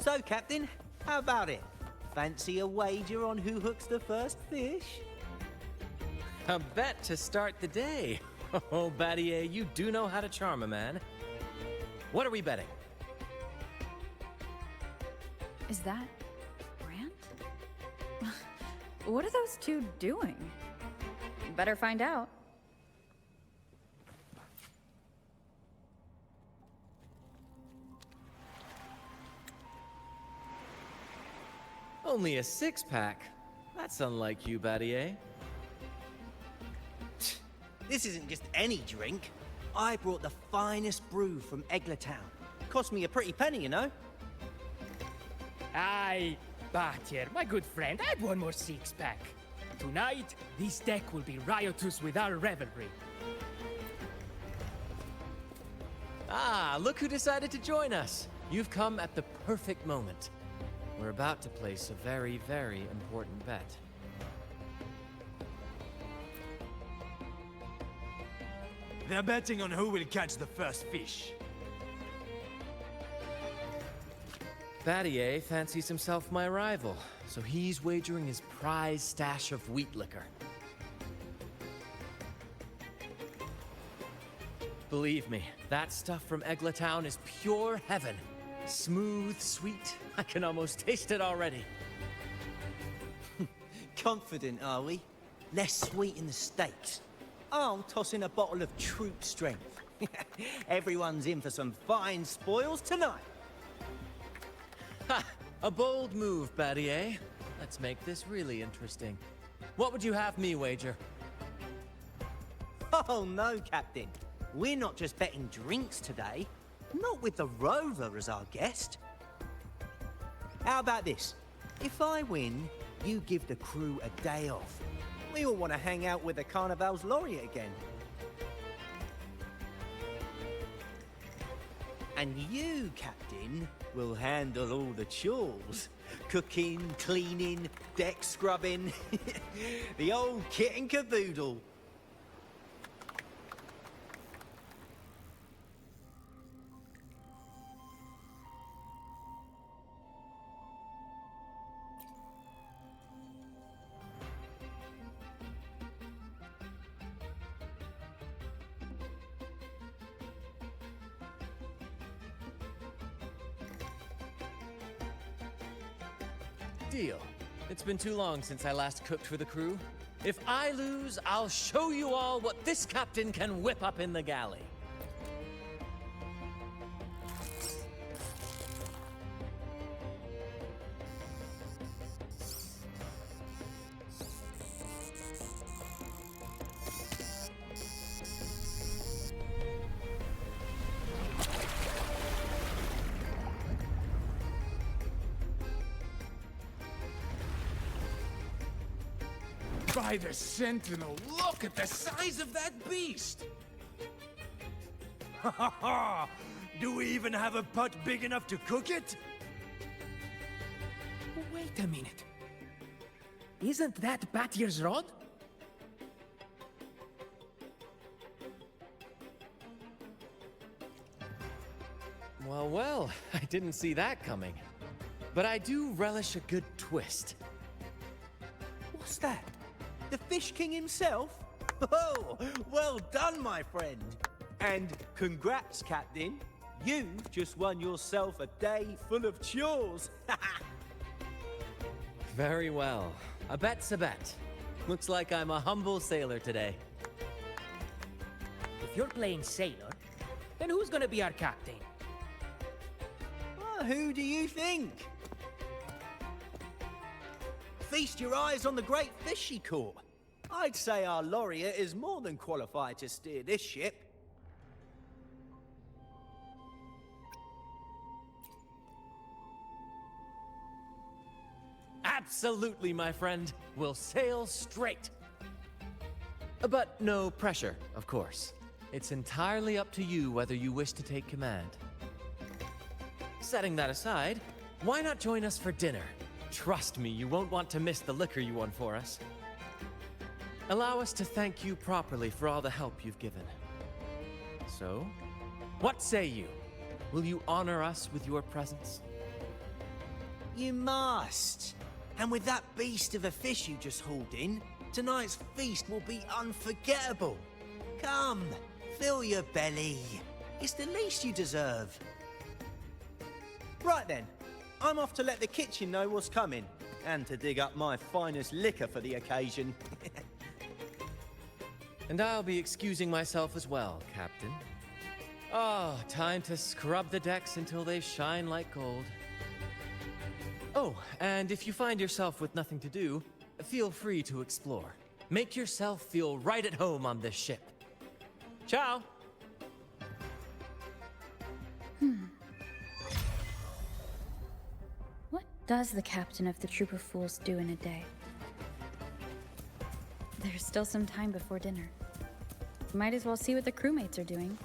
So, Captain, how about it? Fancy a wager on who hooks the first fish? A bet to start the day. Oh, Battier, you do know how to charm a man. What are we betting? Is that Brant? What are those two doing? Better find out. Only a six-pack. That's unlike you, Battier. This isn't just any drink. I brought the finest brew from Eglertown. Cost me a pretty penny, you know? Aye, Battier, my good friend, add one more six-pack. Tonight, this deck will be riotous with our revelry. Ah, look who decided to join us. You've come at the perfect moment. We're about to place a very, very important bet. They're betting on who will catch the first fish. Battier fancies himself my rival, so he's wagering his prize stash of wheat liquor. Believe me, that stuff from Eglertown is pure heaven. Smooth, sweet. I can almost taste it already. Confident, are we? Less sweet in the steaks. I'll toss in a bottle of troop strength. Everyone's in for some fine spoils tonight. Ha! A bold move, Battier. Let's make this really interesting. What would you have me wager? Oh no, Captain. We're not just betting drinks today. Not with the Rover as our guest. How about this? If I win, you give the crew a day off. We all want to hang out with the Carnival's laureate again. And you, Captain, will handle all the chores. Cooking, cleaning, deck scrubbing. The old kit and caboodle. Deal. It's been too long since I last cooked for the crew. If I lose, I'll show you all what this captain can whip up in the galley. By the Sentinel, look at the size of that beast! Ha ha ha! Do we even have a pot big enough to cook it? Wait a minute. Isn't that Battier's rod? Well, well, I didn't see that coming. But I do relish a good twist. What's that? The Fish King himself? Oh, well done, my friend. And congrats, Captain. You've just won yourself a day full of chores. Very well. A bet's a bet. Looks like I'm a humble sailor today. If you're playing sailor, then who's gonna be our captain? Well, who do you think? Feast your eyes on the great fish she caught. I'd say our laureate is more than qualified to steer this ship. Absolutely, my friend. We'll sail straight. But no pressure, of course. It's entirely up to you whether you wish to take command. Setting that aside, why not join us for dinner? Trust me, you won't want to miss the liquor you won for us. Allow us to thank you properly for all the help you've given. So, what say you? Will you honor us with your presence? You must. And with that beast of a fish you just hauled in, tonight's feast will be unforgettable. Come, fill your belly. It's the least you deserve. Right then, I'm off to let the kitchen know what's coming, and to dig up my finest liquor for the occasion. And I'll be excusing myself as well, Captain. Oh, time to scrub the decks until they shine like gold. Oh, and if you find yourself with nothing to do, feel free to explore. Make yourself feel right at home on this ship. Ciao! What does the captain of the Troop of Fools do in a day? There's still some time before dinner. Might as well see what the crewmates are doing.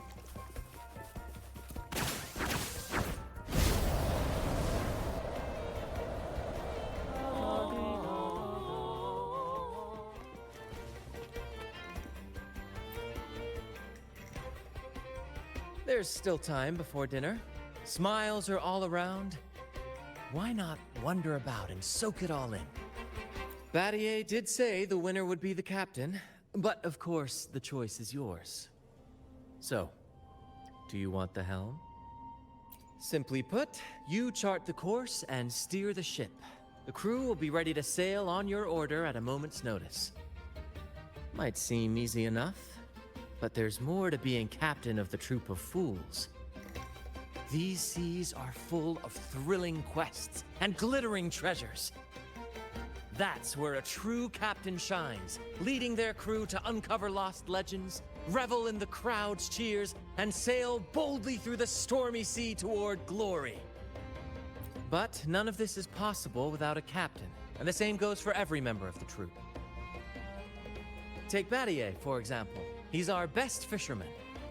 There's still time before dinner. Smiles are all around. Why not wander about and soak it all in? Battier did say the winner would be the captain, but of course the choice is yours. So, do you want the helm? Simply put, you chart the course and steer the ship. The crew will be ready to sail on your order at a moment's notice. Might seem easy enough, but there's more to being captain of the Troop of Fools. These seas are full of thrilling quests and glittering treasures. That's where a true captain shines, leading their crew to uncover lost legends, revel in the crowd's cheers, and sail boldly through the stormy sea toward glory. But none of this is possible without a captain, and the same goes for every member of the troop. Take Battier, for example. He's our best fisherman.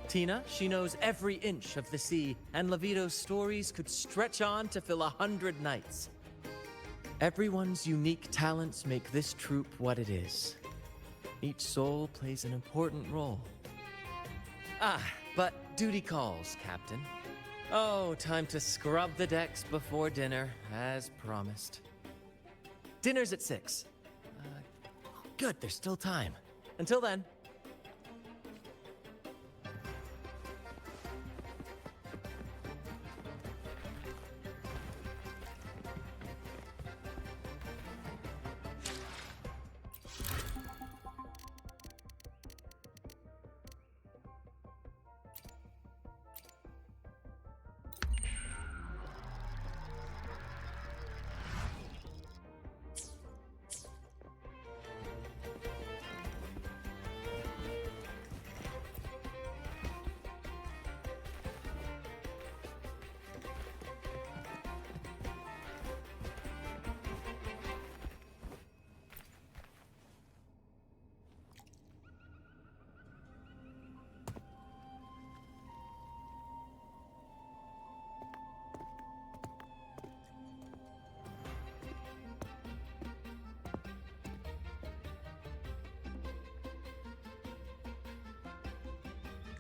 Tina, she knows every inch of the sea, and Levito's stories could stretch on to fill 100 nights. Everyone's unique talents make this troop what it is. Each soul plays an important role. Ah, but duty calls, Captain. Oh, time to scrub the decks before dinner, as promised. Dinner's at 6. Good, there's still time. Until then.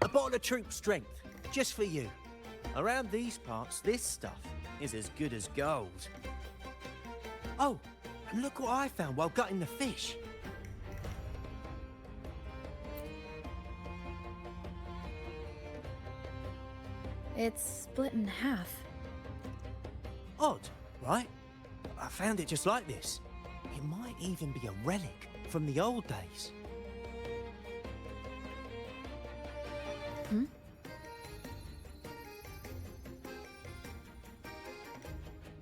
A bottle of troop strength, just for you. Around these parts, this stuff is as good as gold. Oh, and look what I found while gutting the fish. It's split in half. Odd, right? I found it just like this. It might even be a relic from the old days. Hmm?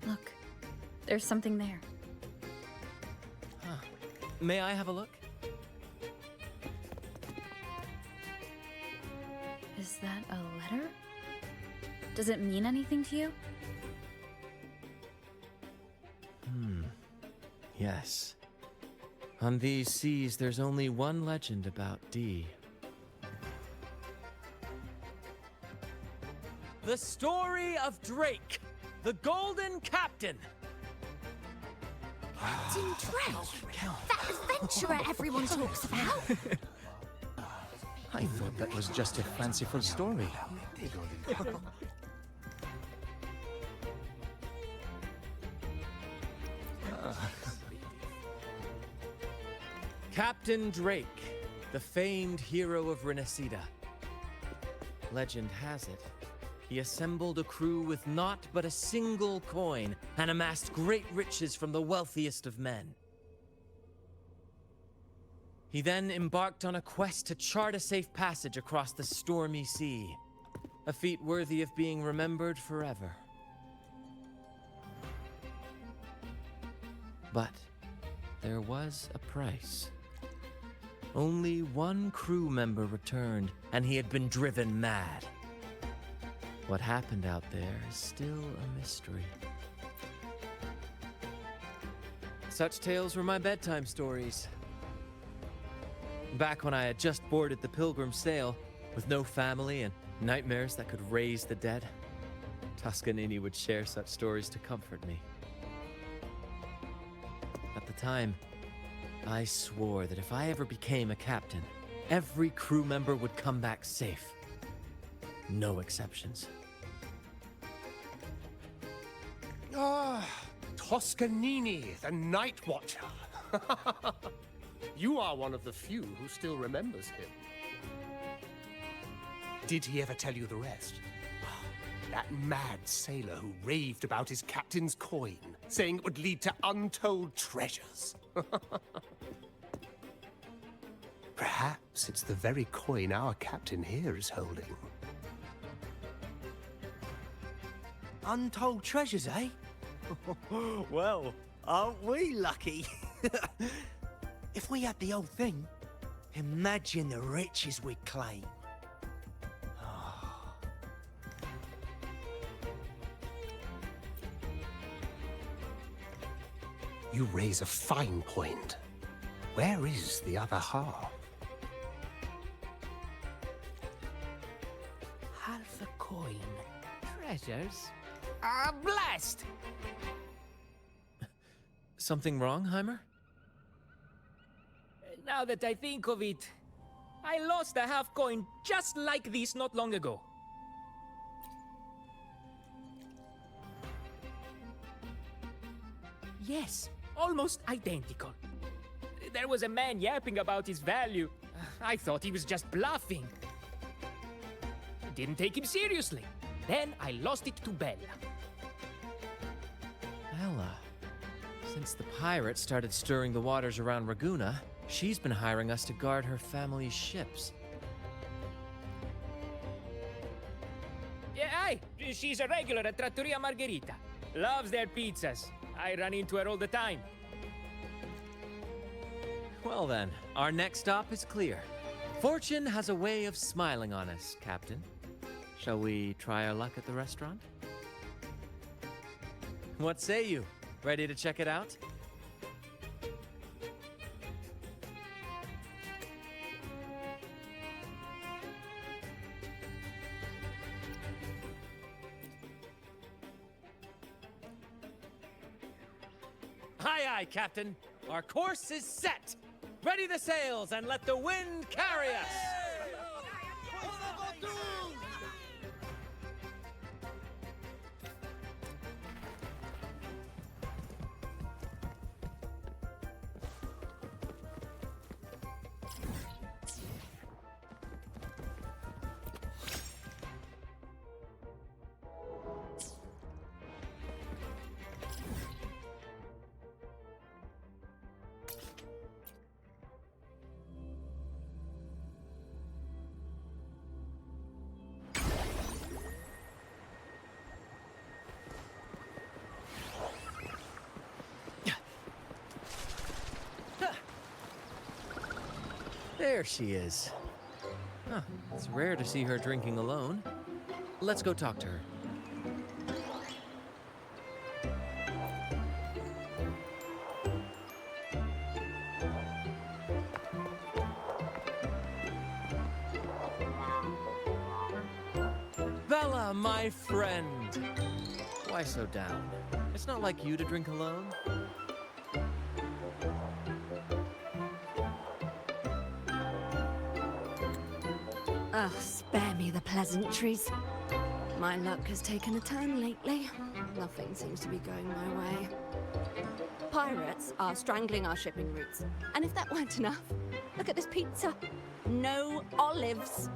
Look, there's something there. Huh. May I have a look? Is that a letter? Does it mean anything to you? Yes. On these seas, there's only one legend about Dee. The story of Drake, the Golden Captain. Captain Drake? That adventurer everyone talks about? I thought that was just a fanciful story. Captain Drake, the famed hero of Renacida. Legend has it, he assembled a crew with naught but a single coin and amassed great riches from the wealthiest of men. He then embarked on a quest to chart a safe passage across the stormy sea, a feat worthy of being remembered forever. But there was a price. Only one crew member returned, and he had been driven mad. What happened out there is still a mystery. Such tales were my bedtime stories. Back when I had just boarded the Pilgrim sail, with no family and nightmares that could raise the dead, Toscanini would share such stories to comfort me. At the time, I swore that if I ever became a captain, every crew member would come back safe. No exceptions. Ah, Toscanini, the Night Watcher. You are one of the few who still remembers him. Did he ever tell you the rest? That mad sailor who raved about his captain's coin, saying it would lead to untold treasures. Perhaps it's the very coin our captain here is holding. Untold treasures, eh? Well, aren't we lucky? If we had the whole thing, imagine the riches we'd claim. You raise a fine point. Where is the other half? Half a coin. Treasures? Ah, blast! Something wrong, Heimer? Now that I think of it, I lost a half coin just like this not long ago. Yes, almost identical. There was a man yapping about his value. I thought he was just bluffing. Didn't take him seriously. Then I lost it to Bella. Bella. Since the pirates started stirring the waters around Raguna, she's been hiring us to guard her family's ships. Yeah, aye. She's a regular at Trattoria Margherita. Loves their pizzas. I run into her all the time. Well then, our next stop is clear. Fortune has a way of smiling on us, Captain. Shall we try our luck at the restaurant? What say you? Ready to check it out? Aye, aye, Captain. Our course is set. Ready the sails and let the wind carry us. There she is. Huh, it's rare to see her drinking alone. Let's go talk to her. Bella, my friend. Why so down? It's not like you to drink alone. Oh, spare me the pleasantries. My luck has taken a turn lately. Nothing seems to be going my way. Pirates are strangling our shipping routes. And if that weren't enough, look at this pizza. No olives.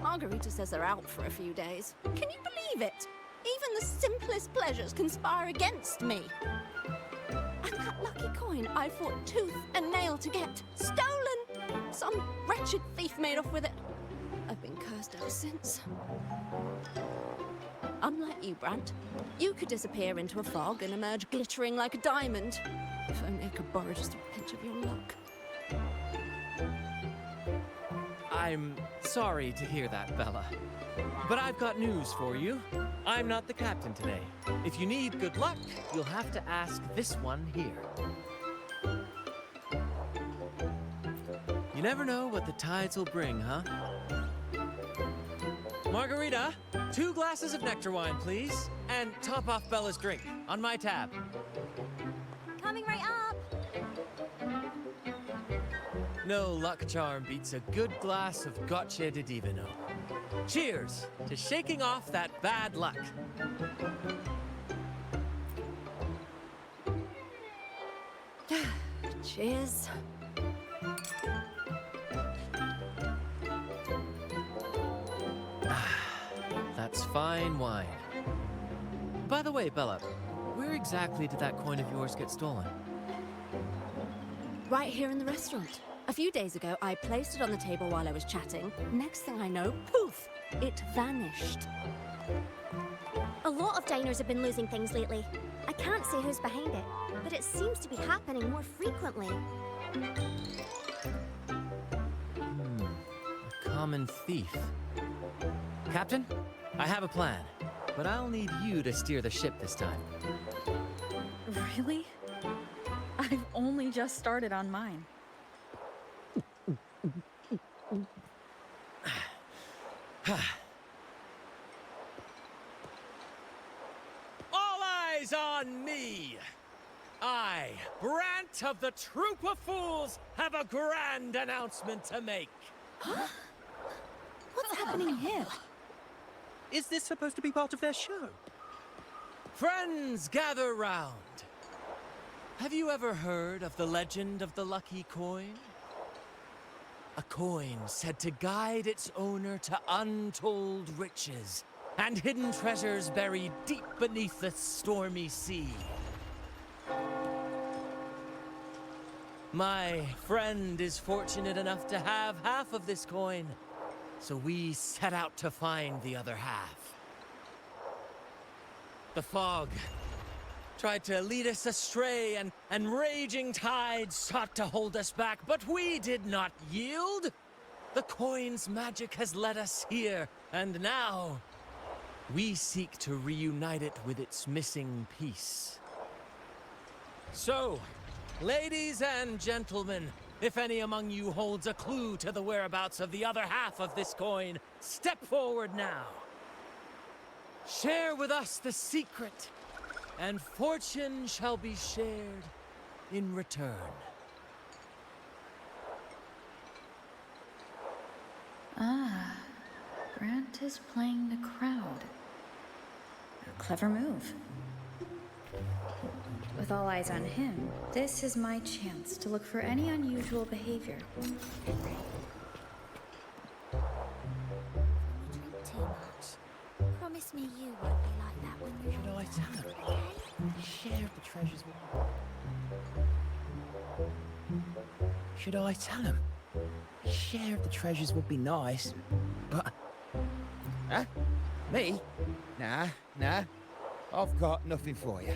Margarita says they're out for a few days. Can you believe it? Even the simplest pleasures conspire against me. And that lucky coin I fought tooth and nail to get. Stolen! Some wretched thief made off with it. I've been cursed ever since. Unlike you, Brant, you could disappear into a fog and emerge glittering like a diamond. If only I could borrow just a pinch of your luck. I'm sorry to hear that, Bella. But I've got news for you. I'm not the captain today. If you need good luck, you'll have to ask this one here. You never know what the tides will bring, huh? Margarita, 2 glasses of nectar wine, please. And top off Bella's drink on my tab. Coming right up. No luck charm beats a good glass of gotcha de divino. Cheers to shaking off that bad luck. Cheers. That's fine wine. By the way, Bella, where exactly did that coin of yours get stolen? Right here in the restaurant. A few days ago, I placed it on the table while I was chatting. Next thing I know, poof, it vanished. A lot of diners have been losing things lately. I can't say who's behind it, but it seems to be happening more frequently. A common thief. Captain, I have a plan, but I'll need you to steer the ship this time. Really? I've only just started on mine. All eyes on me! I, Brant of the Troop of Fools, have a grand announcement to make. What's happening here? Is this supposed to be part of their show? Friends, gather round. Have you ever heard of the legend of the lucky coin? A coin said to guide its owner to untold riches and hidden treasures buried deep beneath the stormy sea. My friend is fortunate enough to have half of this coin, so we set out to find the other half. The fog tried to lead us astray, and raging tides sought to hold us back, but we did not yield. The coin's magic has led us here, and now we seek to reunite it with its missing piece. So, ladies and gentlemen, if any among you holds a clue to the whereabouts of the other half of this coin, step forward now. Share with us the secret, and fortune shall be shared in return. Ah, Brant is playing the crowd. A clever move. With all eyes on him, this is my chance to look for any unusual behavior. Drink too much. Promise me you won't be like that when you're Should I tell them? okay? Share of the treasures Should I tell them? Share of the treasures would be nice, but... Huh? Me? Nah. I've got nothing for you.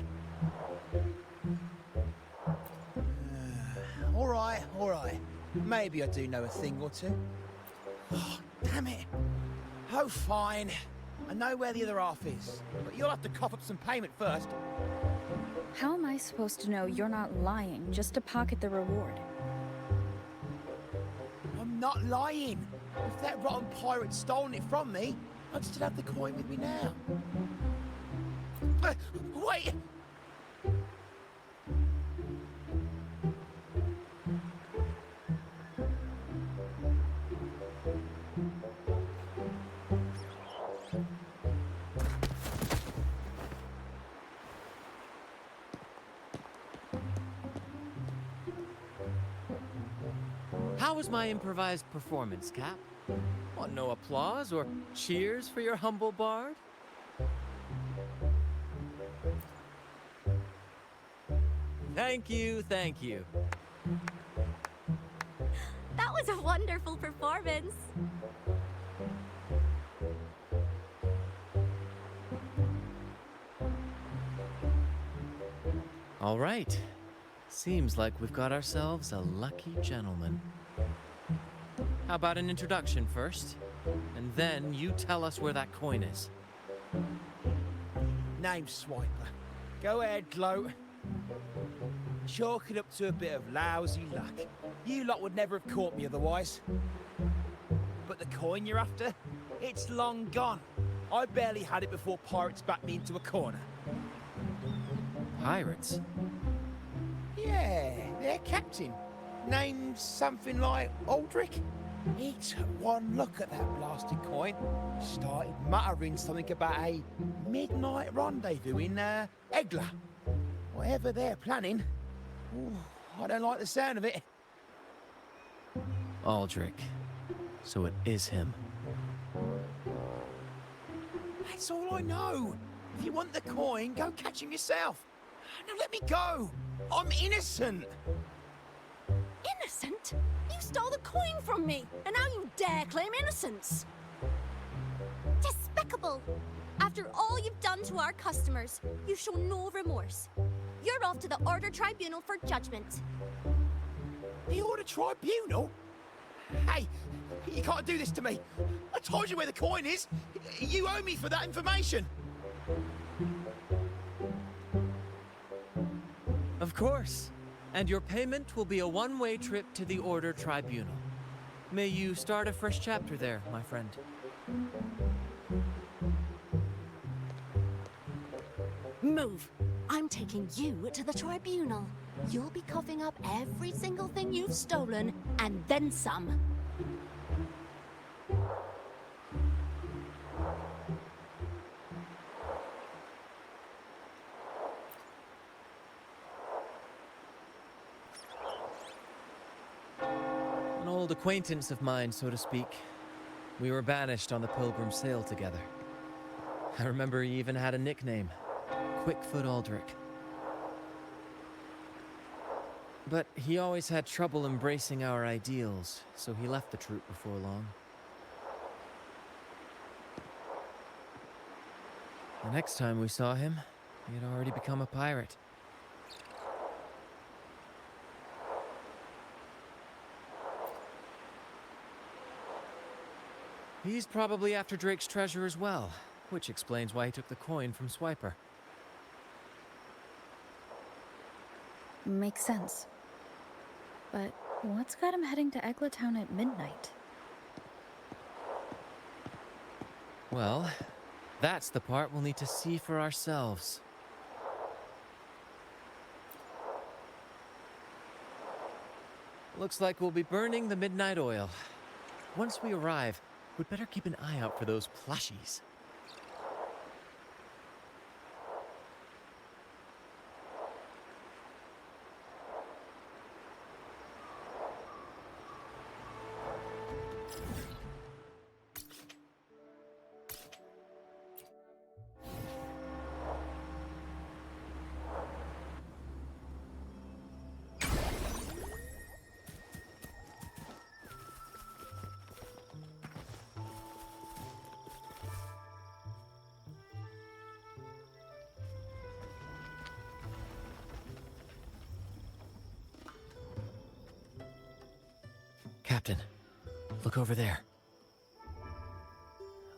All right. Maybe I do know a thing or two. Oh, damn it. Oh, fine. I know where the other half is, but you'll have to cough up some payment first. How am I supposed to know you're not lying just to pocket the reward? I'm not lying. If that rotten pirate's stolen it from me, I'd still have the coin with me now. Wait! goes my improvised performance, Cap? Want no applause or cheers for your humble bard? Thank you, thank you. That was a wonderful performance. All right. Seems like we've got ourselves a lucky gentleman. How about an introduction first? And then you tell us where that coin is. Name's Swiper. Go ahead, gloat. Chalk it up to a bit of lousy luck. You lot would never have caught me otherwise. But the coin you're after? It's long gone. I barely had it before pirates backed me into a corner. Pirates? Yeah, their captain. Named something like Aldrich. He took one look at that blasted coin, started muttering something about a midnight rendezvous in Egla. Whatever they're planning. Ooh, I don't like the sound of it. Aldrich. So it is him. That's all I know. If you want the coin, go catch him yourself. Now let me go. I'm innocent. Innocent? You stole the coin from me, and now you dare claim innocence. Despicable! After all you've done to our customers, you show no remorse. You're off to the Order Tribunal for judgment. The Order Tribunal? Hey, you can't do this to me. I told you where the coin is. You owe me for that information. Of course. And your payment will be a one-way trip to the Order Tribunal. May you start a fresh chapter there, my friend. Move. I'm taking you to the tribunal. You'll be coughing up every single thing you've stolen, and then some. An old acquaintance of mine, so to speak. We were banished on the Pilgrim sail together. I remember he even had a nickname. Quickfoot Aldrich. But he always had trouble embracing our ideals, so he left the troop before long. The next time we saw him, he had already become a pirate. He's probably after Drake's treasure as well, which explains why he took the coin from Swiper. Makes sense. But what's got him heading to Egla Town at midnight? Well, that's the part we'll need to see for ourselves. Looks like we'll be burning the midnight oil. Once we arrive, we'd better keep an eye out for those plushies. Captain, look over there.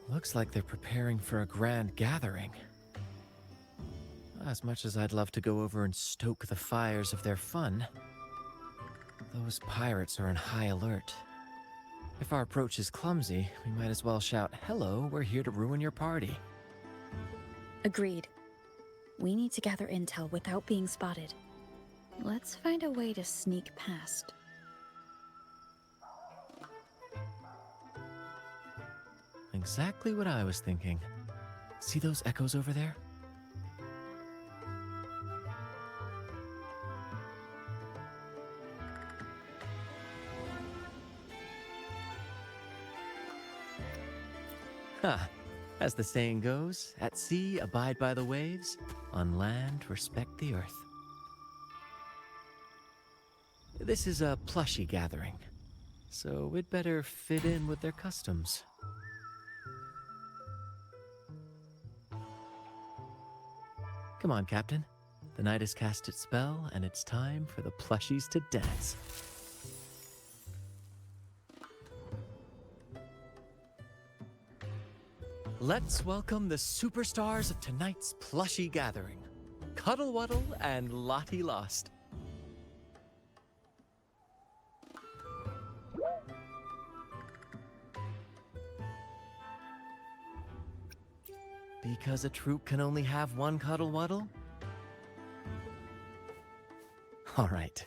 Looks like they're preparing for a grand gathering. As much as I'd love to go over and stoke the fires of their fun, those pirates are in high alert. If our approach is clumsy, we might as well shout, "Hello, we're here to ruin your party." Agreed. We need to gather intel without being spotted. Let's find a way to sneak past. Exactly what I was thinking. See those echoes over there? Ha! As the saying goes, at sea abide by the waves, on land respect the earth. This is a plushie gathering, so we'd better fit in with their customs. Come on, Captain. The night has cast its spell, and it's time for the plushies to dance. Let's welcome the superstars of tonight's plushie gathering, Cuddle Wuddle and Lottie Lost. Because a troop can only have one Cuddle Wuddle? All right,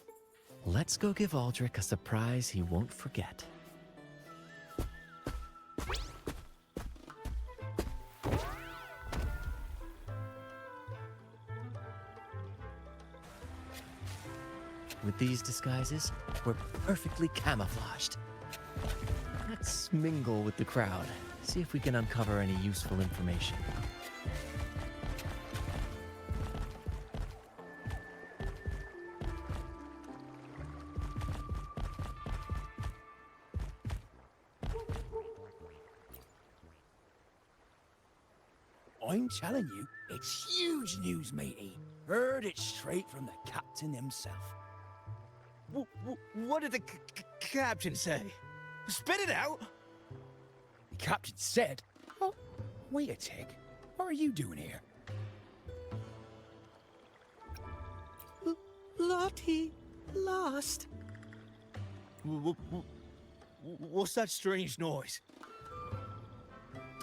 let's go give Aldrich a surprise he won't forget. With these disguises, we're perfectly camouflaged. Let's mingle with the crowd, see if we can uncover any useful information. I'm telling you, it's huge news, matey. Heard it straight from the captain himself. What did the captain say? Spit it out! The captain said... Oh, wait a tick. What are you doing here? Lottie Lost. What's that strange noise?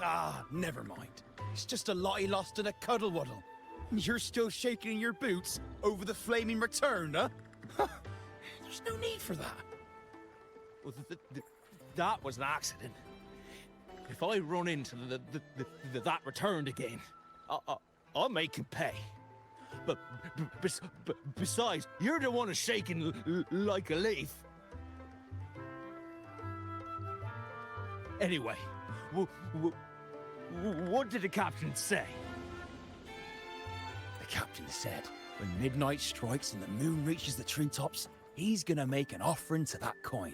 Ah, never mind. It's just a Lottie Lost and a Cuddle Wuddle. And you're still shaking in your boots over the flaming return, huh? There's no need for that. Well, that was an accident. If I run into that returned again, I'll make him pay. But besides, you're the one who's shaking like a leaf. Anyway, what did the captain say? The captain said, when midnight strikes and the moon reaches the treetops, he's gonna make an offering to that coin.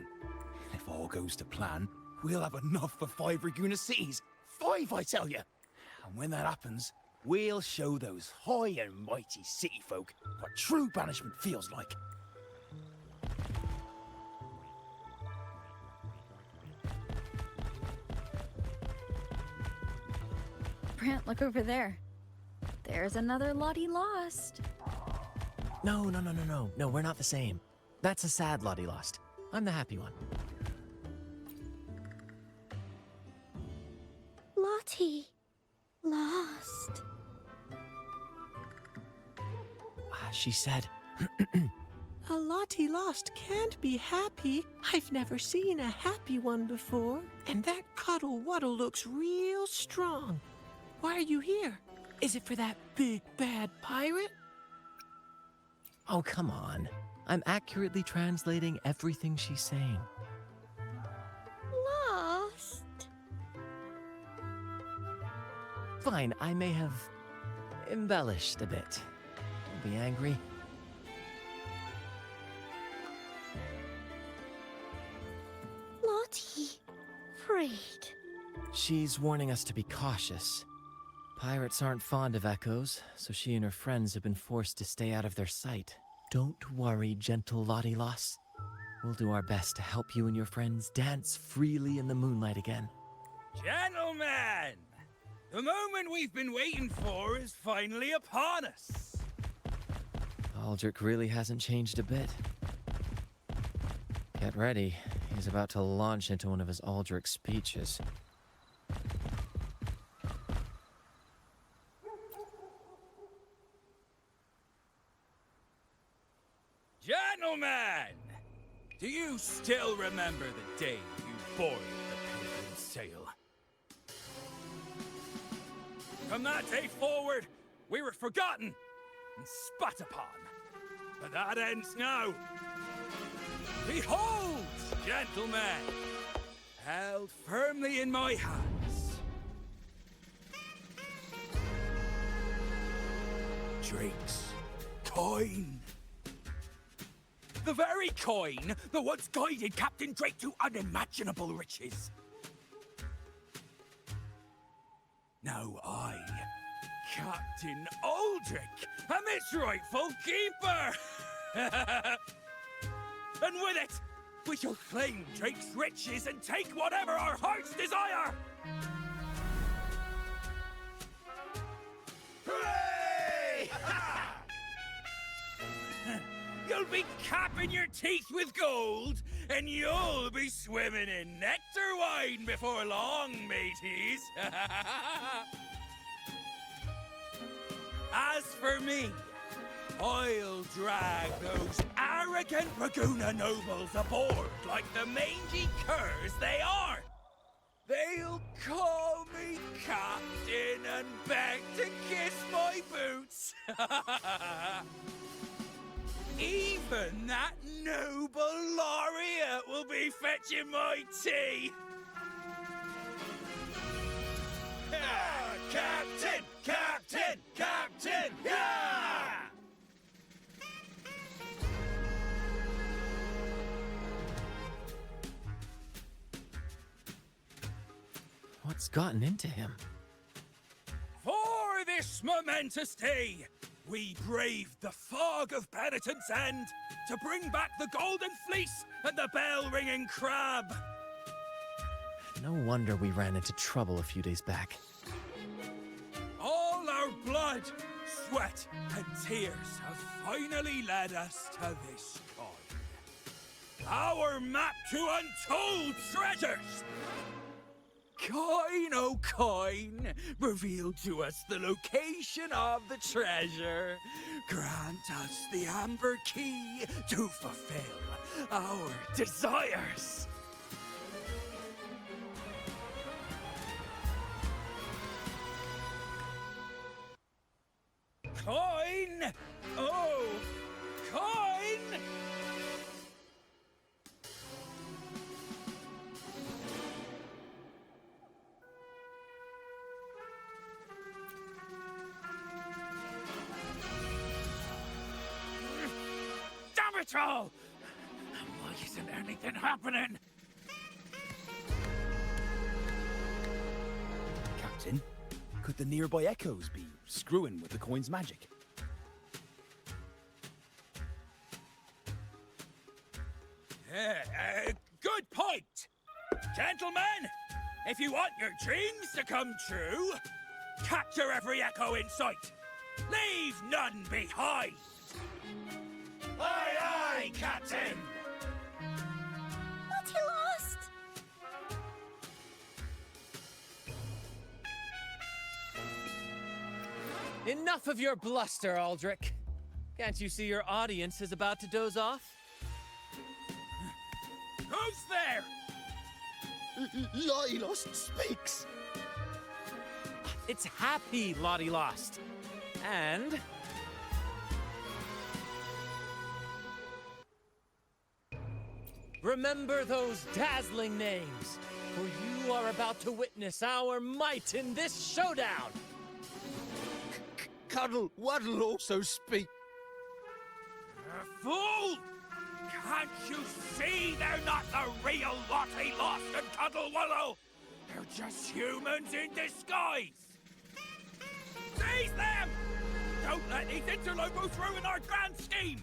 If all goes to plan, we'll have enough for 5 Raguna cities. 5, I tell you. And when that happens, we'll show those high and mighty city folk what true banishment feels like. Brant, look over there. There's another Lottie Lost. No, we're not the same. That's a sad Lottie Lost. I'm the happy one. Lottie Lost. She said... A Lottie Lost can't be happy. I've never seen a happy one before. And that Cuddle Wuddle looks real strong. Why are you here? Is it for that big bad pirate? Oh, come on. I'm accurately translating everything she's saying. Lost. Fine, I may have embellished a bit. Don't be angry. Lottie. Afraid. She's warning us to be cautious. Pirates aren't fond of echoes, so she and her friends have been forced to stay out of their sight. Don't worry, gentle Lottie Lost. We'll do our best to help you and your friends dance freely in the moonlight again. Gentlemen! The moment we've been waiting for is finally upon us. Aldrich really hasn't changed a bit. Get ready. He's about to launch into one of his Aldrich speeches. Gentlemen! Do you still remember the day you boarded the Pilgrim's Sail? From that day forward, we were forgotten and spat upon. But that ends now. Behold, gentlemen, held firmly in my hands, Drake's coin. The very coin that once guided Captain Drake to unimaginable riches. Now I, Captain Aldrich, am its rightful keeper! And with it, we shall claim Drake's riches and take whatever our hearts desire! Hooray! You'll be capping your teeth with gold, and you'll be swimming in nectar wine before long, mateys. As for me, I'll drag those arrogant Raguna nobles aboard like the mangy curs they are. They'll call me captain and beg to kiss my boots. Even that noble laureate will be fetching my tea. Captain! Captain! Captain! Yeah! What's gotten into him? For this momentous day, we braved the fog of penitence end to bring back the golden fleece and the bell-ringing crab. No wonder we ran into trouble a few days back. All our blood, sweat, and tears have finally led us to this coin. Our map to untold treasures! Coin, oh coin, reveal to us the location of the treasure. Grant us the amber key to fulfill our desires. Coin! Oh, coin! Damn it all! Why isn't anything happening? Captain, could the nearby echoes be screwing with the coin's magic? Good point! Gentlemen, if you want your dreams to come true, capture every echo in sight. Leave none behind! Aye, aye, Captain! But he lost! Enough of your bluster, Aldrich. Can't you see your audience is about to doze off? Who's there? Lottie Lost speaks. It's Happy Lottie Lost. And... remember those dazzling names, for you are about to witness our might in this showdown! Cuddle Waddle also speak. Fool! Can't you see they're not the real Lottie Lost and Cuddle Wallow? They're just humans in disguise! Seize them! Don't let these interlopers ruin our grand scheme!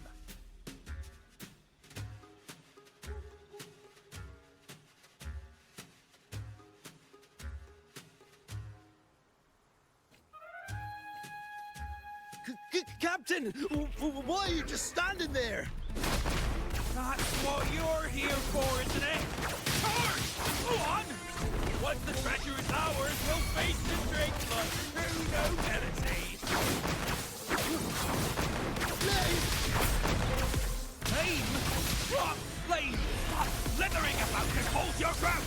Captain, why are you just standing there? That's what you're here for, isn't it? Charge! Go on! Once the treasure is ours, we'll face the Drake blood through nobility. Flame! What? Flame! Stop slithering about and hold your ground!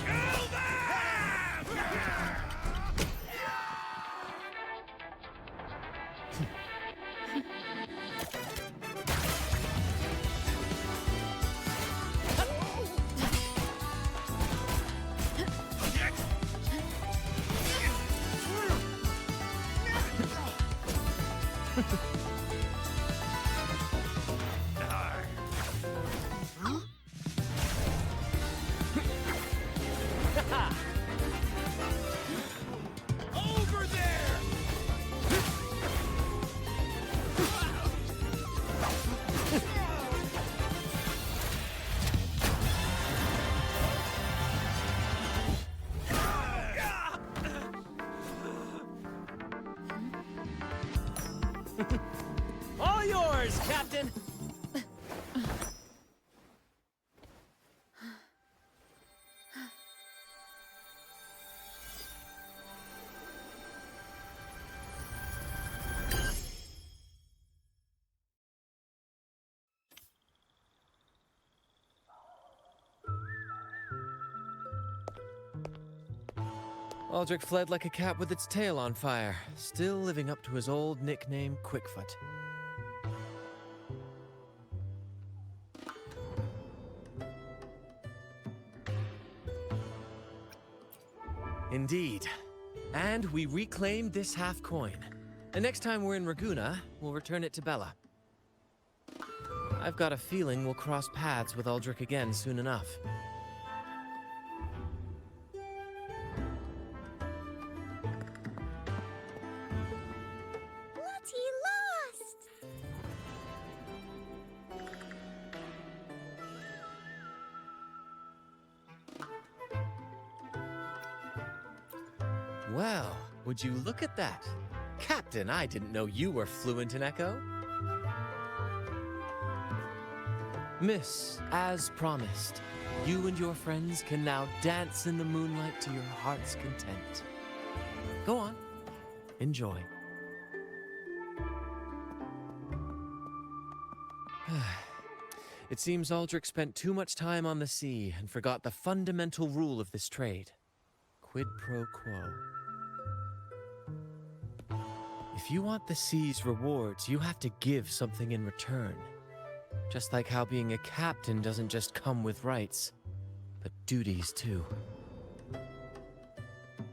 Kill them! Over there! All yours, Captain! Aldrich fled like a cat with its tail on fire, still living up to his old nickname, Quickfoot. Indeed. And we reclaimed this half coin. And next time we're in Raguna, we'll return it to Bella. I've got a feeling we'll cross paths with Aldrich again soon enough. Lottie lost! Well, would you look at that? Captain, I didn't know you were fluent in Echo. Miss, as promised, you and your friends can now dance in the moonlight to your heart's content. Go on, enjoy. It seems Aldrich spent too much time on the sea and forgot the fundamental rule of this trade. Quid pro quo. If you want the sea's rewards, you have to give something in return. Just like how being a captain doesn't just come with rights, but duties too.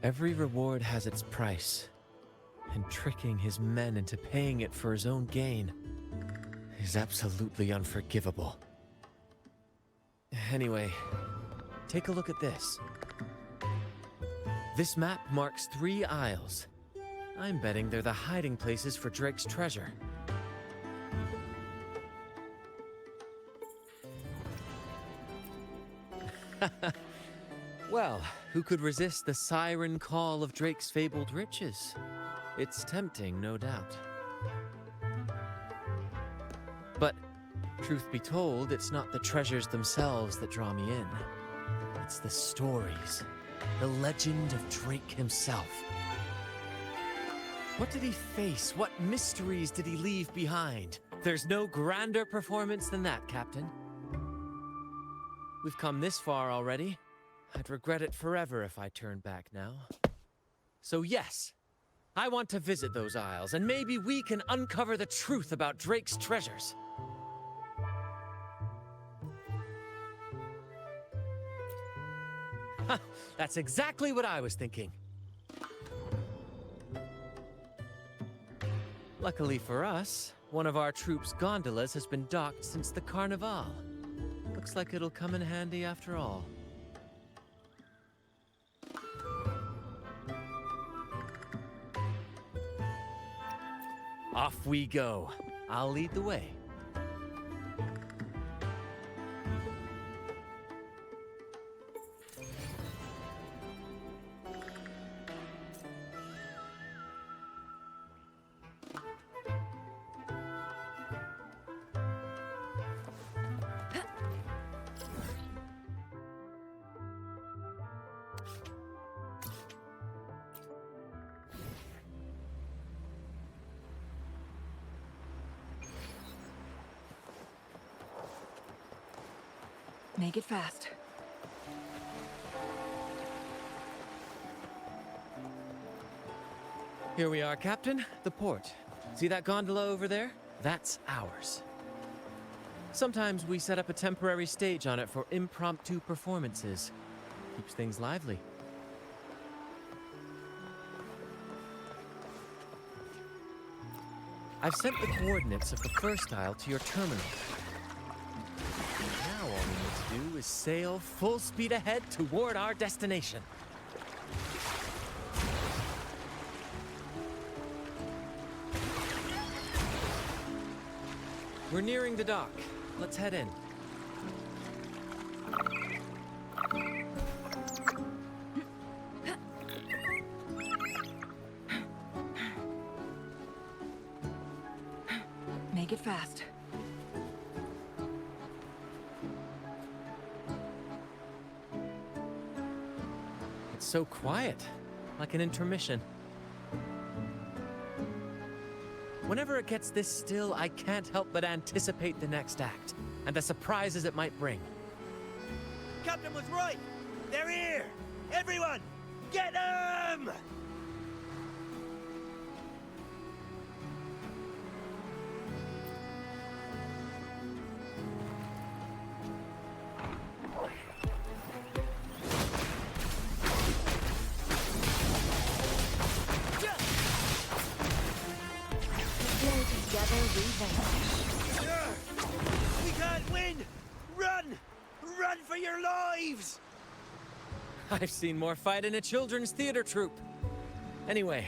Every reward has its price, and tricking his men into paying it for his own gain is absolutely unforgivable. Anyway, take a look at this. This map marks 3 isles. I'm betting they're the hiding places for Drake's treasure. Well, who could resist the siren call of Drake's fabled riches? It's tempting, no doubt. But, truth be told, it's not the treasures themselves that draw me in. It's the stories, the legend of Drake himself. What did he face? What mysteries did he leave behind? There's no grander performance than that, Captain. We've come this far already. I'd regret it forever if I turned back now. So yes, I want to visit those isles, and maybe we can uncover the truth about Drake's treasures. Ha! That's exactly what I was thinking. Luckily for us, one of our troops' gondolas has been docked since the Carnival. Looks like it'll come in handy after all. Off we go. I'll lead the way. Make it fast. Here we are, Captain. The port. See that gondola over there? That's ours. Sometimes we set up a temporary stage on it for impromptu performances. Keeps things lively. I've sent the coordinates of the first isle to your terminal. Now all we need to do is sail full speed ahead toward our destination. We're nearing the dock. Let's head in. Make it fast. It's so quiet, like an intermission. Whenever it gets this still, I can't help but anticipate the next act, and the surprises it might bring. Captain was right! They're here! Everyone, get them! We can't win! Run! Run for your lives! I've seen more fight in a children's theater troupe. Anyway,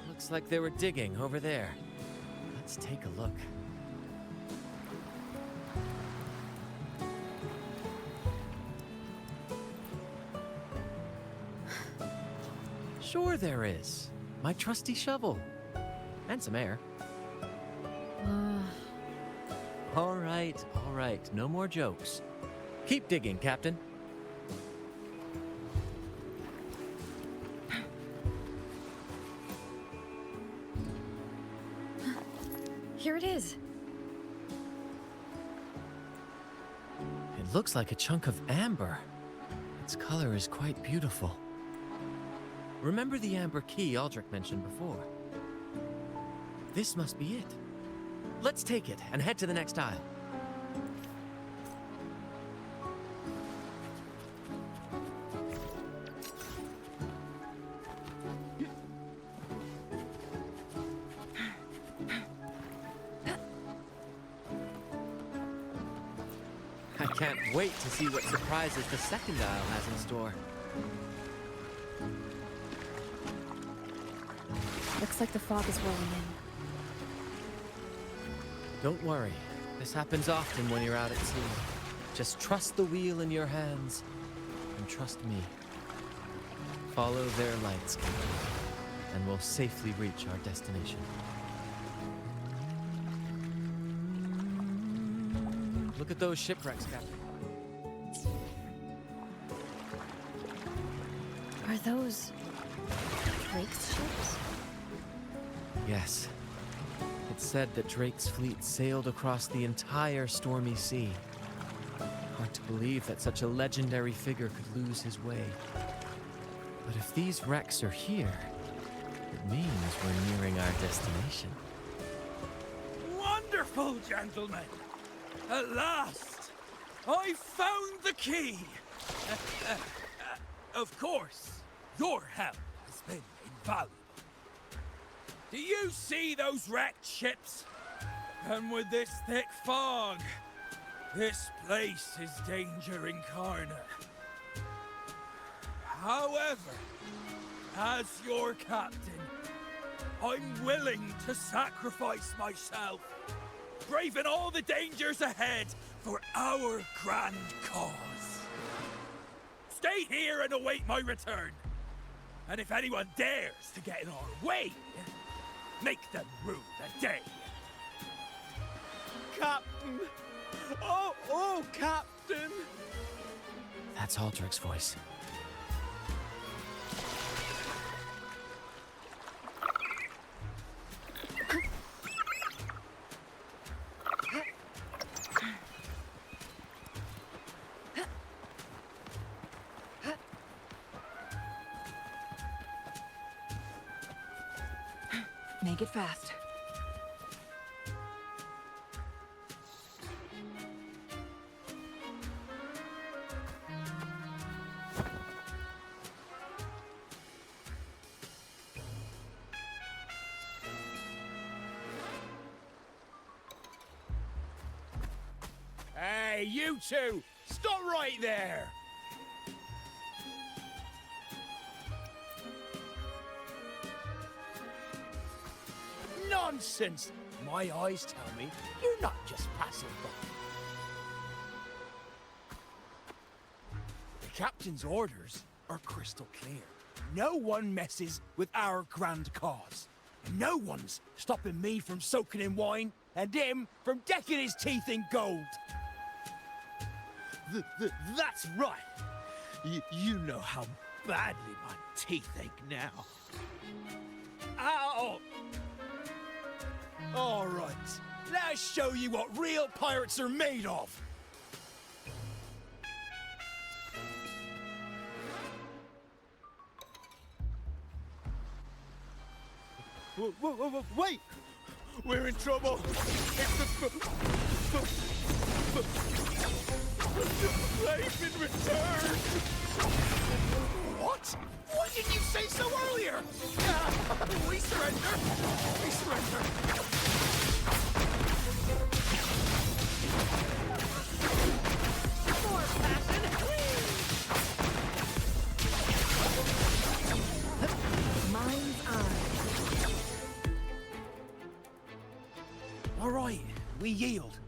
looks like they were digging over there. Let's take a look. Sure there is. My trusty shovel. And some air. All right. No more jokes. Keep digging, Captain. Here it is. It looks like a chunk of amber. Its color is quite beautiful. Remember the amber key Aldrich mentioned before? This must be it. Let's take it and head to the next isle. I can't wait to see what surprises the second isle has in store. Looks like the fog is rolling in. Don't worry. This happens often when you're out at sea. Just trust the wheel in your hands, and trust me. Follow their lights, Captain, and we'll safely reach our destination. Look at those shipwrecks, Captain. Are those Drake's ships? Yes. It's said that Drake's fleet sailed across the entire stormy sea. Hard to believe that such a legendary figure could lose his way. But if these wrecks are here, it means we're nearing our destination. Wonderful, gentlemen! At last, I found the key! Of course, your help has been invaluable. Do you see those wrecked ships? And with this thick fog, this place is danger incarnate. However, as your captain, I'm willing to sacrifice myself, braving all the dangers ahead for our grand cause. Stay here and await my return. And if anyone dares to get in our way, make them rue the day. Captain! Oh, Captain! That's Aldrich's voice. Make it fast. you two! Stop right there! Nonsense! My eyes tell me you're not just passing by. The captain's orders are crystal clear. No one messes with our grand cause. No one's stopping me from soaking in wine and him from decking his teeth in gold. That's right. You know how badly my teeth ache now. Ow! All right, let's show you what real pirates are made of. Wait! We're in trouble! They've been returned! What? Why didn't you say so earlier? We surrender! We surrender! More passion! Mind's eye. All right, we yield.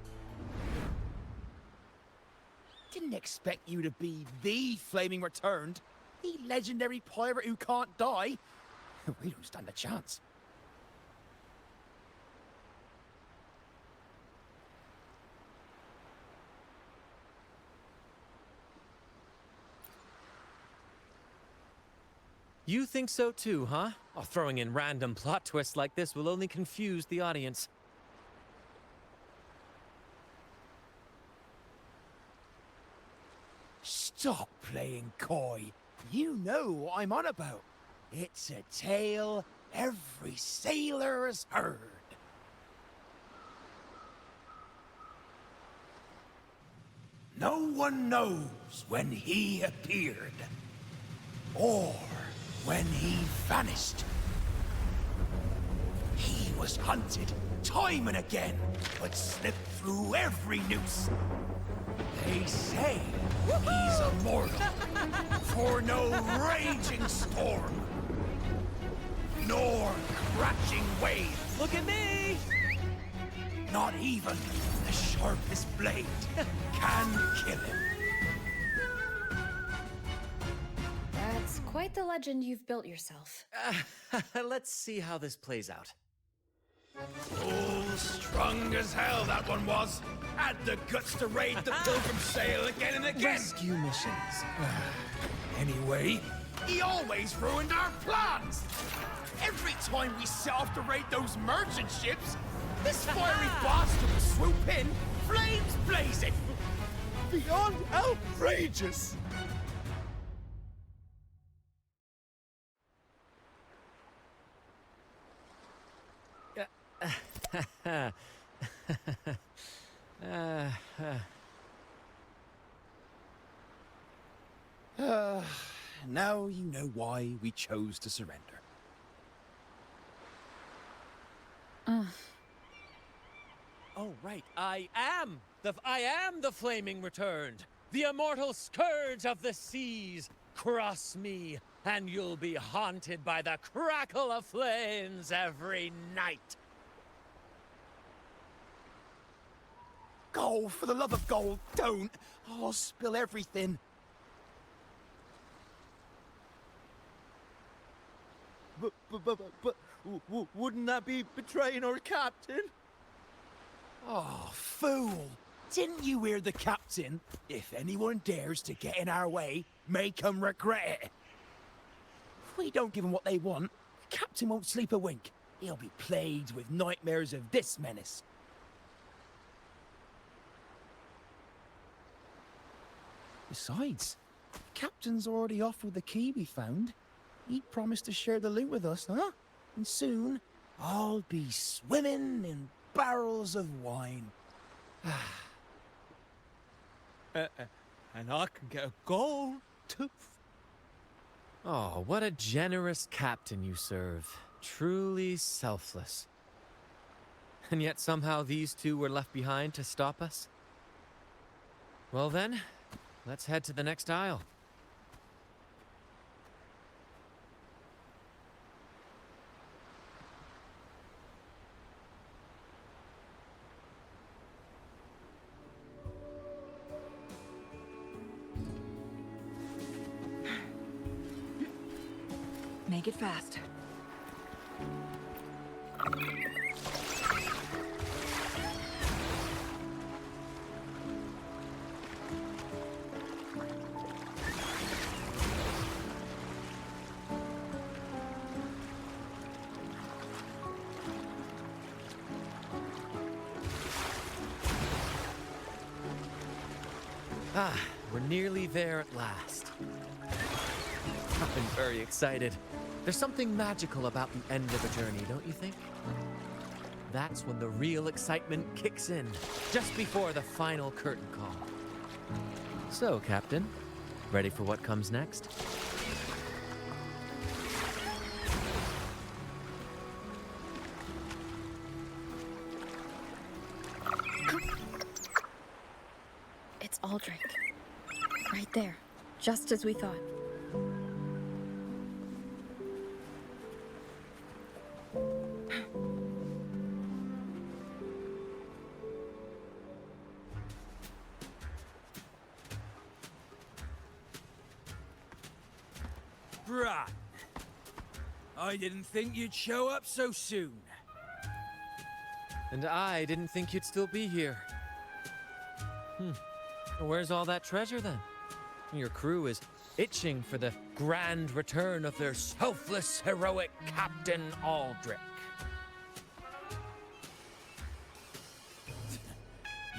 Didn't expect you to be the Flaming Returned, the legendary pirate who can't die. We don't stand a chance. You think so too, huh? Oh, throwing in random plot twists like this will only confuse the audience. Stop playing coy. You know what I'm on about. It's a tale every sailor has heard. No one knows when he appeared, or when he vanished. He was hunted time and again, but slipped through every noose. They say he's immortal, for no raging storm, nor crashing wave. Look at me! Not even the sharpest blade can kill him. That's quite the legend you've built yourself. Let's see how this plays out. Oh, strong as hell that one was. Had the guts to raid the Pilgrim Sail again and again. Rescue missions. Anyway, he always ruined our plans. Every time we set off to raid those merchant ships, this fiery bastard would swoop in, flames blazing. Beyond outrageous! Now you know why we chose to surrender. Oh, right. I am the Flaming Returned, the immortal scourge of the seas. Cross me, and you'll be haunted by the crackle of flames every night. Gold, for the love of gold, don't. I'll spill everything. But wouldn't that be betraying our captain? Oh, fool! Didn't you hear the captain? If anyone dares to get in our way, make 'em regret it. If we don't give them what they want, the captain won't sleep a wink. He'll be plagued with nightmares of this menace. Besides, the captain's already off with the key we found. He promised to share the loot with us, huh? And soon, I'll be swimming in barrels of wine. And I can get a gold tooth. Oh, what a generous captain you serve. Truly selfless. And yet somehow these two were left behind to stop us? Well then, let's head to the next aisle. Make it fast. Ah, we're nearly there at last. I'm very excited. There's something magical about the end of a journey, don't you think? That's when the real excitement kicks in, just before the final curtain call. So, Captain, ready for what comes next? It's Aldrich. Right there, just as we thought. Brant, I didn't think you'd show up so soon. And I didn't think you'd still be here. Where's all that treasure then? Your crew is itching for the grand return of their selfless, heroic Captain Aldrich.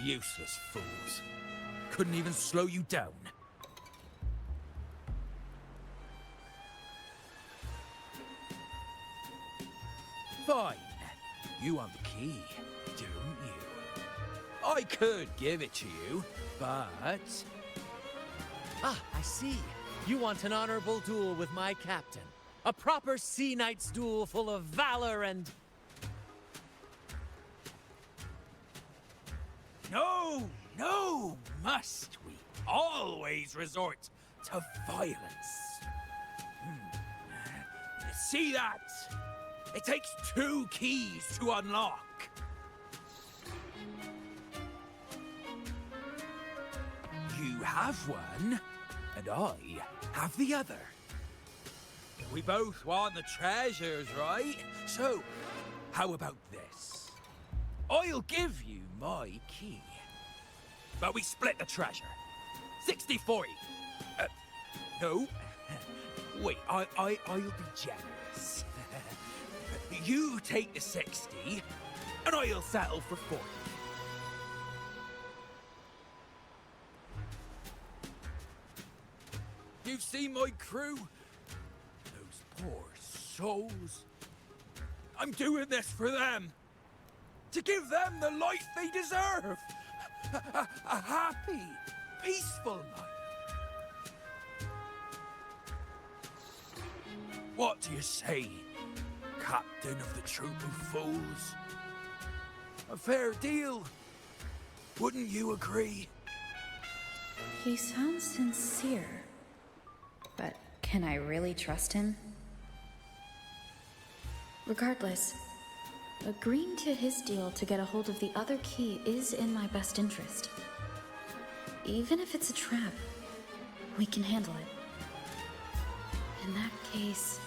Useless fools. Couldn't even slow you down. Fine. You want the key, don't you? I could give it to you, but... Ah, I see. You want an honorable duel with my captain. A proper sea knight's duel full of valor and... No, must we always resort to violence? See that? It takes 2 keys to unlock. You have one, and I have the other. We both want the treasures, right? So, how about this? I'll give you my key. But we split the treasure. 60-40. No. Wait, I'll be generous. You take the 60, and I'll settle for 40. You've seen my crew? Those poor souls. I'm doing this for them. To give them the life they deserve. A happy, peaceful life. What do you say, Captain of the Troop of Fools? A fair deal, wouldn't you agree? He sounds sincere. But can I really trust him? Regardless, agreeing to his deal to get a hold of the other key is in my best interest. Even if it's a trap, we can handle it. In that case...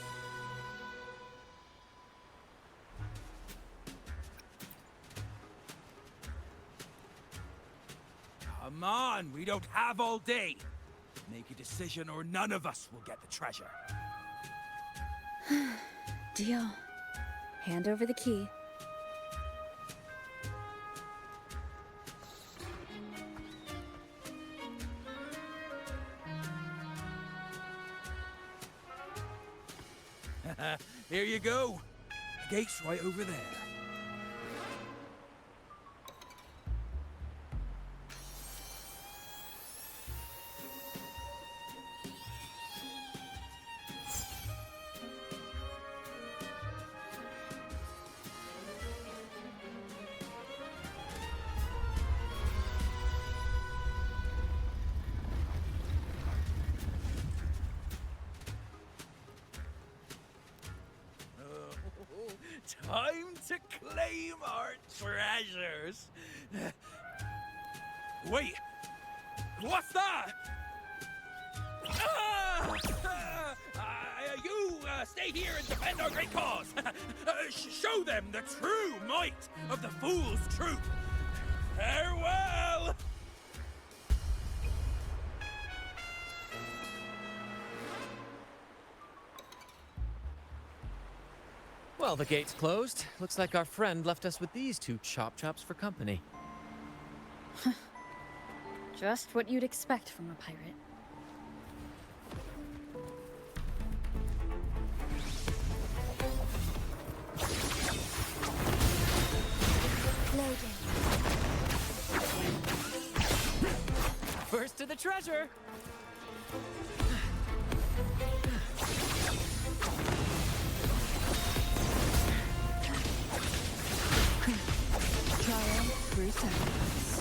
Come on, we don't have all day. Make a decision or none of us will get the treasure. Deal. Hand over the key. Here you go. The gate's right over there. Time to claim our treasures. Wait, what's that? You stay here and defend our great cause. Show them the true might of the Fool's Troop. Farewell! Well, the gate's closed. Looks like our friend left us with these two chop-chops for company. Just what you'd expect from a pirate. Loading. First to the treasure! Trial through sacrifice.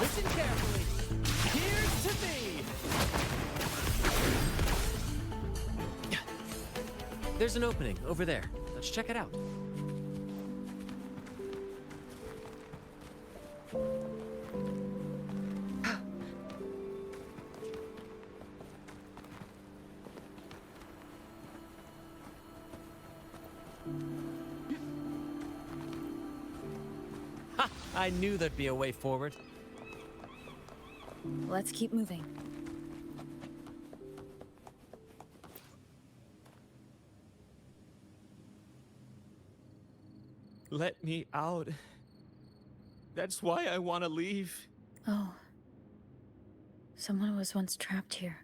Listen carefully. Here's to thee! There's an opening over there. Let's check it out. Ha! I knew there'd be a way forward. Let's keep moving. Let me out. That's why I want to leave. Oh. Someone was once trapped here.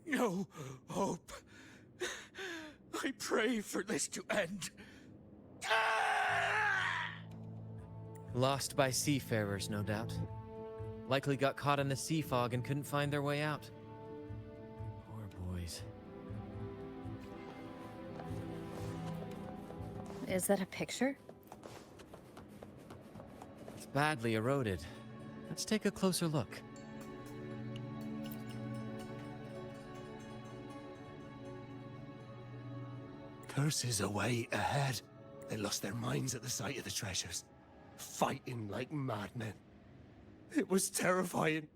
No hope. I pray for this to end. Lost by seafarers, no doubt. Likely got caught in the sea fog and couldn't find their way out. Poor boys. Is that a picture? It's badly eroded. Let's take a closer look. Curses away ahead. They lost their minds at the sight of the treasures, fighting like madmen. It was terrifying.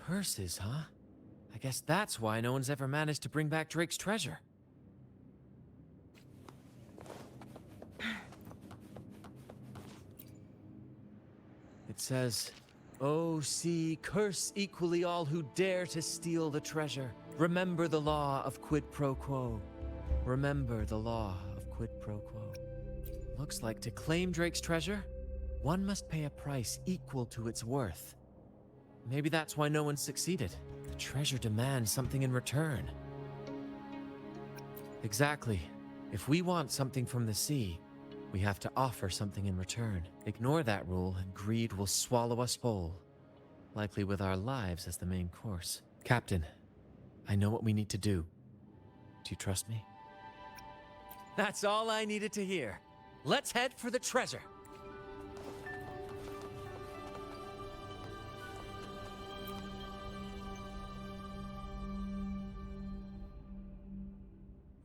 Curses, huh? I guess that's why no one's ever managed to bring back Drake's treasure. It says, "O sea, curse equally all who dare to steal the treasure. Remember the law of quid pro quo. Remember the law of quid pro quo." Looks like to claim Drake's treasure, one must pay a price equal to its worth. Maybe that's why no one succeeded. The treasure demands something in return. Exactly. If we want something from the sea, we have to offer something in return. Ignore that rule and greed will swallow us whole. Likely with our lives as the main course. Captain, I know what we need to do. Do you trust me? That's all I needed to hear. Let's head for the treasure.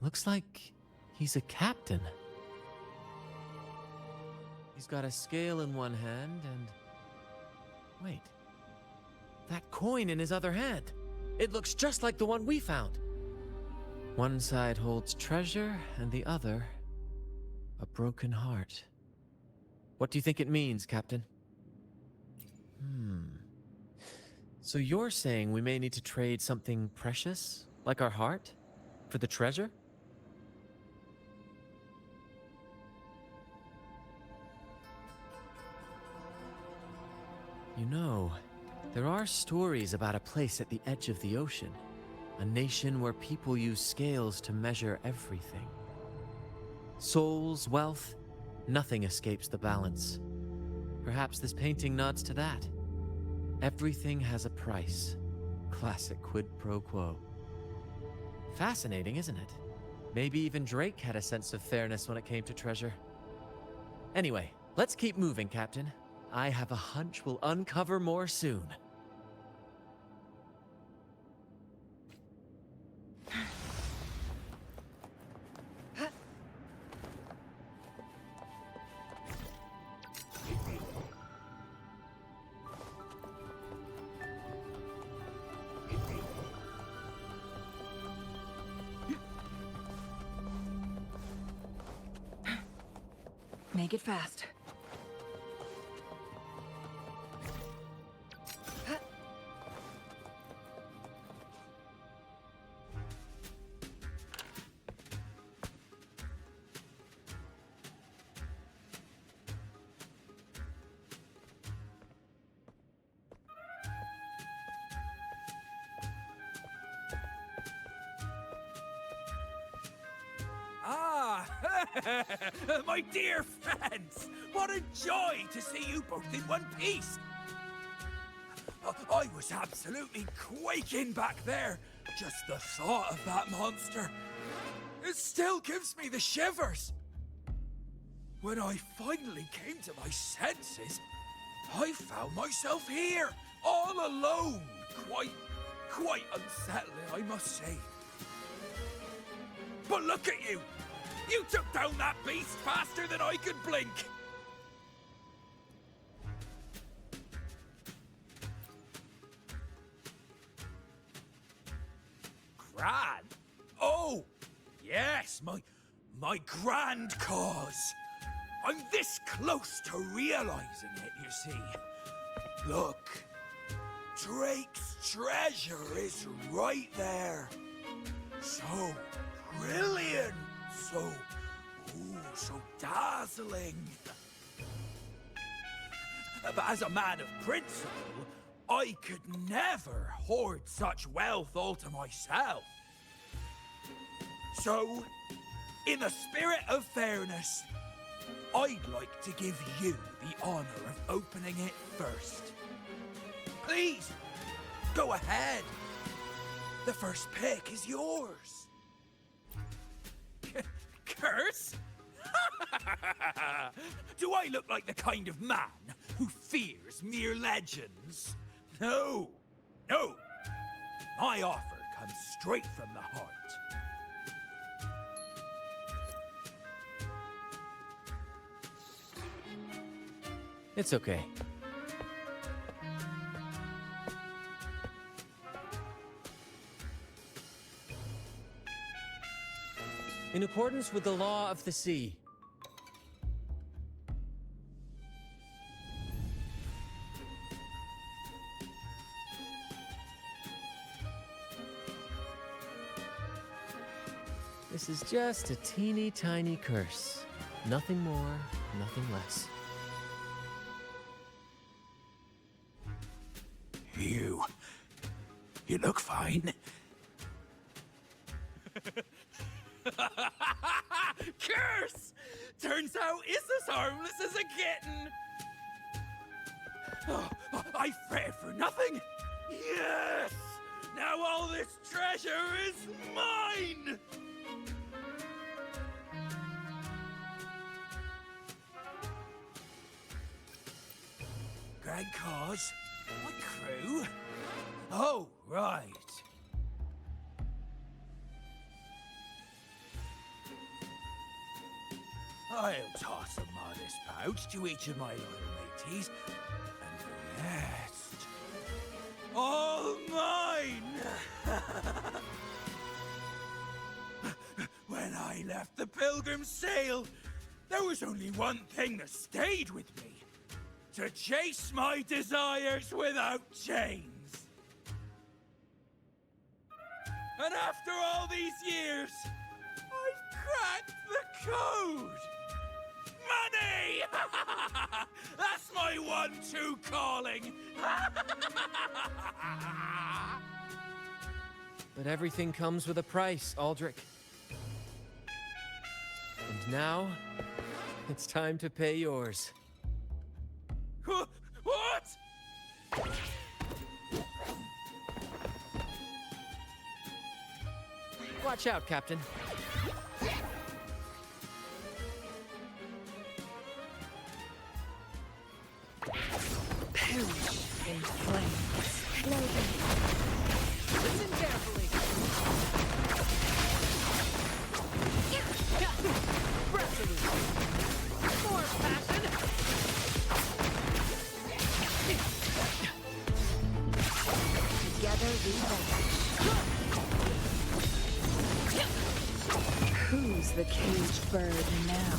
Looks like he's a captain. He's got a scale in one hand and... Wait. That coin in his other hand. It looks just like the one we found. One side holds treasure and the other... a broken heart. What do you think it means, Captain? So you're saying we may need to trade something precious, like our heart, for the treasure? You know, there are stories about a place at the edge of the ocean. A nation where people use scales to measure everything. Souls, wealth, nothing escapes the balance. Perhaps this painting nods to that. Everything has a price. Classic quid pro quo. Fascinating, isn't it? Maybe even Drake had a sense of fairness when it came to treasure. Anyway, let's keep moving, Captain. I have a hunch we'll uncover more soon. Make it fast. Ah, my dear friends! What a joy to see you both in one piece! I was absolutely quaking back there. Just the thought of that monster. It still gives me the shivers. When I finally came to my senses, I found myself here, all alone. Quite unsettling, I must say. But look at you! You took down that beast faster than I could blink! Gran? Oh! Yes, my grand cause! I'm this close to realizing it, you see. Look, Drake's treasure is right there. So brilliant, so dazzling. But as a man of principle, I could never hoard such wealth all to myself. So, in the spirit of fairness, I'd like to give you the honor of opening it first. Please, go ahead. The first pick is yours. Curse? Do I look like the kind of man who fears mere legends? No. My offer comes straight from the heart. It's okay. In accordance with the law of the sea. This is just a teeny tiny curse. Nothing more, nothing less. You look fine. Curse! Turns out it's as harmless as a kitten. Oh, I fretted for nothing. Yes! Now all this treasure is mine! Grand cause? My crew? Oh, right. I'll toss a modest pouch to each of my loyal mateys, and the rest... all mine! When I left the Pilgrim's Sail, there was only one thing that stayed with me. To chase my desires without chains. And after all these years, I've cracked the code! Money! That's my one-two calling! But everything comes with a price, Aldrich. And now, it's time to pay yours. What? Watch out, Captain. Perish in flames. Listen carefully. Resolute. More passion. Together we hold. Who's the caged bird now?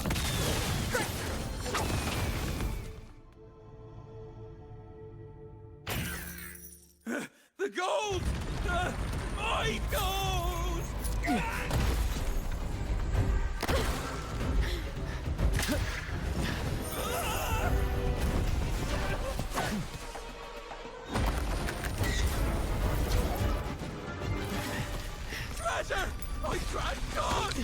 The gold! My gold! Treasure! I tried God!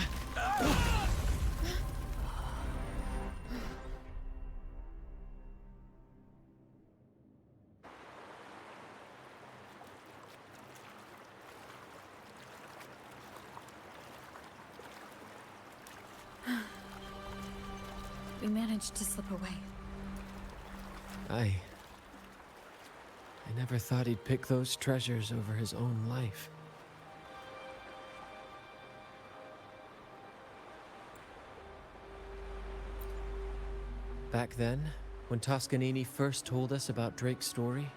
We managed to slip away. I never thought he'd pick those treasures over his own life. Back then, when Toscanini first told us about Drake's story,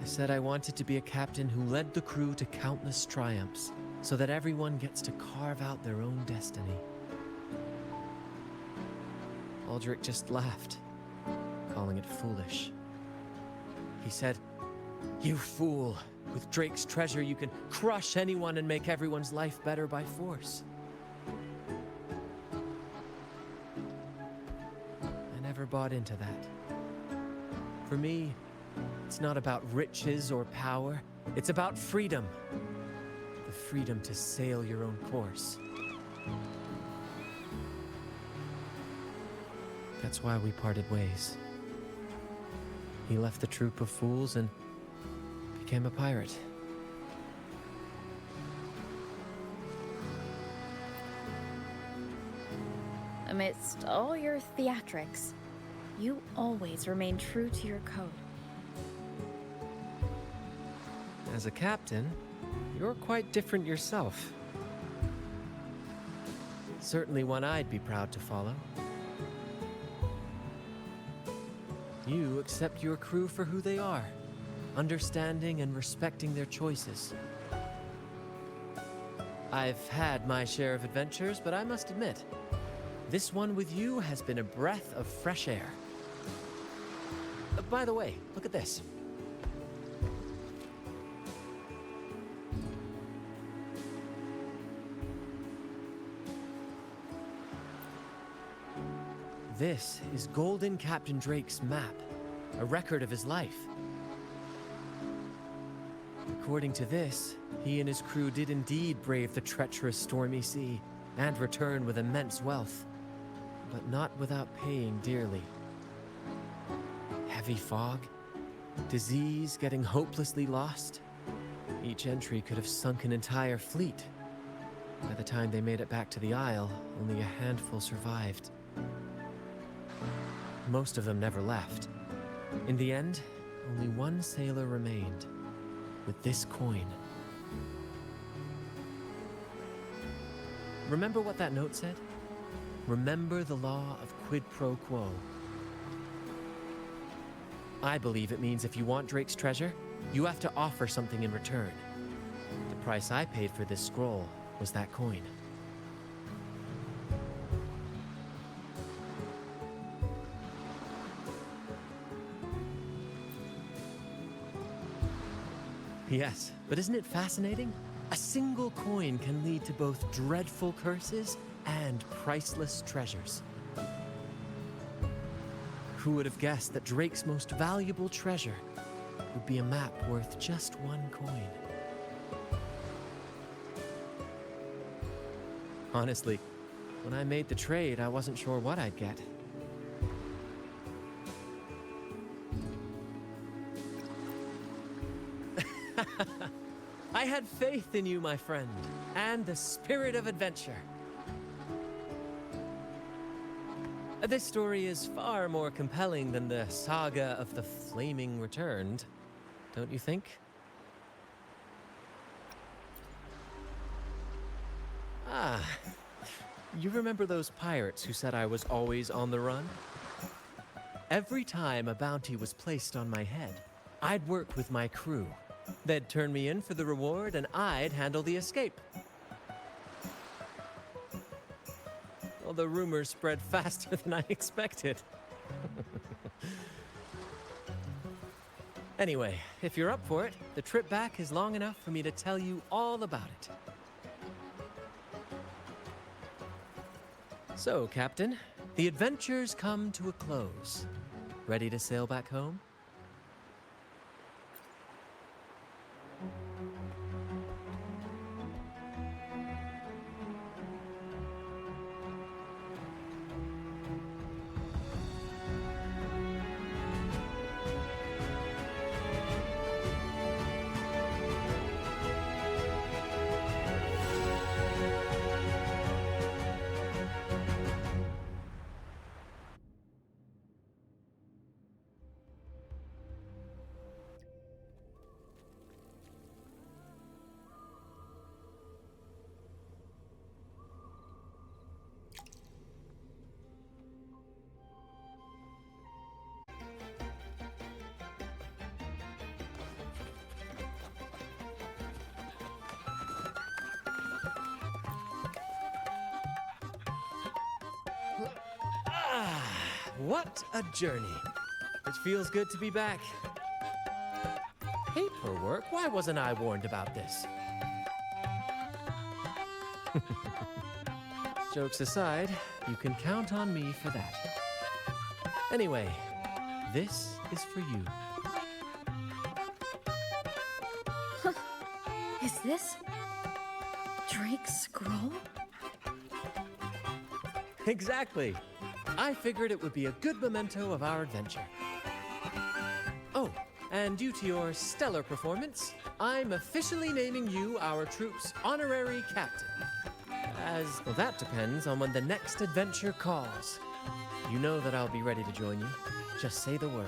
I said I wanted to be a captain who led the crew to countless triumphs, so that everyone gets to carve out their own destiny. Aldrich just laughed, calling it foolish. He said, "You fool! With Drake's treasure, you can crush anyone and make everyone's life better by force." I never bought into that. For me, it's not about riches or power. It's about freedom. The freedom to sail your own course. That's why we parted ways. He left the troop of fools and became a pirate. Amidst all your theatrics, you always remain true to your code. As a captain, you're quite different yourself. Certainly one I'd be proud to follow. You accept your crew for who they are, understanding and respecting their choices. I've had my share of adventures, but I must admit, this one with you has been a breath of fresh air. By the way, look at this. This is Golden Captain Drake's map, a record of his life. According to this, he and his crew did indeed brave the treacherous stormy sea and return with immense wealth, but not without paying dearly. Heavy fog, disease, getting hopelessly lost. Each entry could have sunk an entire fleet. By the time they made it back to the Isle, only a handful survived. Most of them never left. In the end, only one sailor remained, with this coin. Remember what that note said? Remember the law of quid pro quo. I believe it means if you want Drake's treasure, you have to offer something in return. The price I paid for this scroll was that coin. Yes, but isn't it fascinating? A single coin can lead to both dreadful curses and priceless treasures. Who would have guessed that Drake's most valuable treasure would be a map worth just one coin? Honestly, when I made the trade, I wasn't sure what I'd get. I had faith in you, my friend. and the spirit of adventure. This story is far more compelling than the saga of the Flaming Returned, don't you think? Ah, you remember those pirates who said I was always on the run? Every time a bounty was placed on my head, I'd work with my crew. They'd turn me in for the reward, and I'd handle the escape. Well, the rumors spread faster than I expected. Anyway, if you're up for it, the trip back is long enough for me to tell you all about it. So, Captain, the adventures come to a close. Ready to sail back home? What a journey. It feels good to be back. Paperwork? Why wasn't I warned about this? Jokes aside, you can count on me for that. Anyway, this is for you. Is this Drake's scroll? Exactly. I figured it would be a good memento of our adventure. Oh, and due to your stellar performance, I'm officially naming you our troop's honorary captain. Well, that depends on when the next adventure calls. You know that I'll be ready to join you. Just say the word.